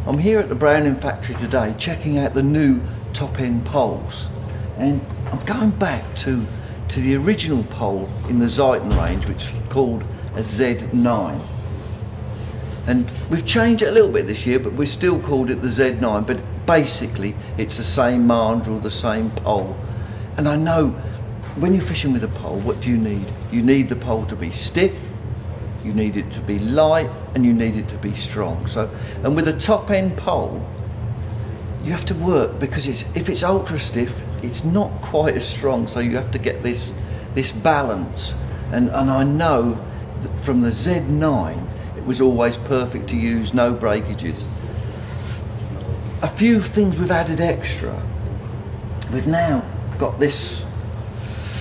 I'm here at the Browning factory today checking out the new top end poles, and I'm going back to the original pole in the Xitan range, which is called a Z9. And we've changed it a little bit this year, but we still called it the Z9, but basically it's the same mandrel, the same pole. And I know when you're fishing with a pole, what do you need? You need the pole to be stiff, you need it to be light, and you need it to be strong. So, and with a top end pole, you have to work, because if it's ultra stiff, it's not quite as strong. So you have to get this balance. And I know that from the Z9, it was always perfect to use, no breakages. A few things we've added extra. We've now got this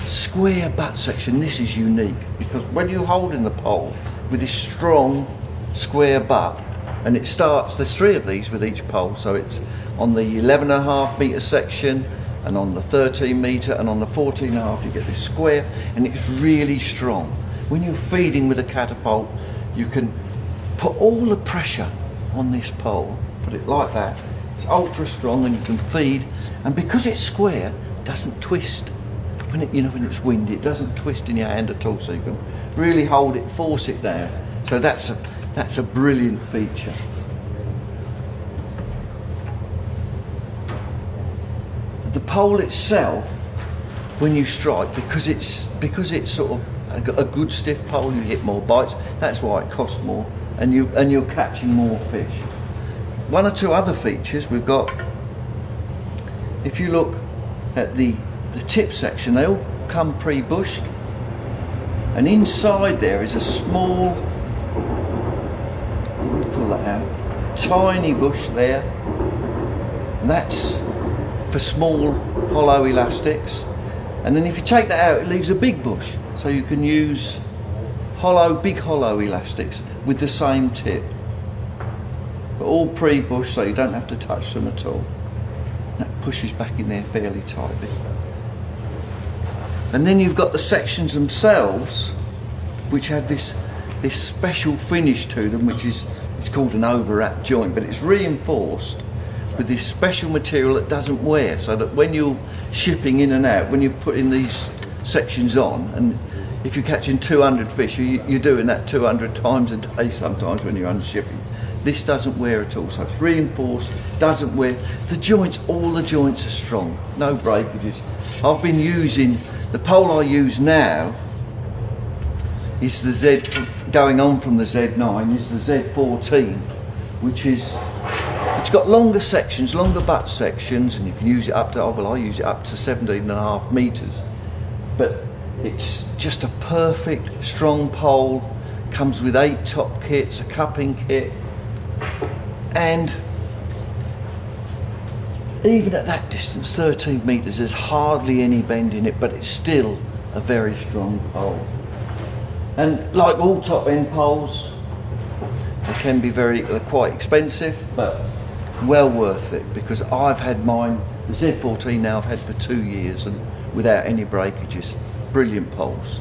square butt section. This is unique because when you're holding the pole with this strong square butt, and it starts, there's 3 of these with each pole, so it's on the 11.5 metre section, and on the 13 metre, and on the 14.5 you get this square, and it's really strong. When you're feeding with a catapult, you can put all the pressure on this pole, put it like that, it's ultra strong, and you can feed, and because it's square, it doesn't twist. When it's windy, it doesn't twist in your hand at all, so you can really hold it, force it down. So that's a brilliant feature. The pole itself, when you strike, because it's sort of a good stiff pole, you hit more bites. That's why it costs more, and you're catching more fish. 1 or 2 other features we've got. If you look at the tip section, they all come pre-bushed, and inside there is a small, let me pull that out, tiny bush there, and that's for small hollow elastics. And then if you take that out, it leaves a big bush, so you can use big hollow elastics with the same tip, but all pre-bushed, so you don't have to touch them at all. That pushes back in there fairly tightly. And then you've got the sections themselves, which have this special finish to them, it's called an overwrap joint, but it's reinforced with this special material that doesn't wear, so that when you're shipping in and out, when you're putting these sections on, and if you're catching 200 fish, you're doing that 200 times a day sometimes when you're unshipping. This doesn't wear at all, so it's reinforced, doesn't wear. All the joints are strong, no breakages. I've been using, the pole I use now is going on from the Z9, is the Z14, which is, it's got longer sections, longer butt sections, and you can use it up to, I use it up to 17.5 metres. But it's just a perfect, strong pole, comes with 8 top kits, a cupping kit, and even at that distance, 13 metres, there's hardly any bend in it, but it's still a very strong pole. And like all top end poles, they can be they're quite expensive, but well worth it, because I've had mine, the Z14 now I've had for 2 years, and without any breakages. Brilliant poles.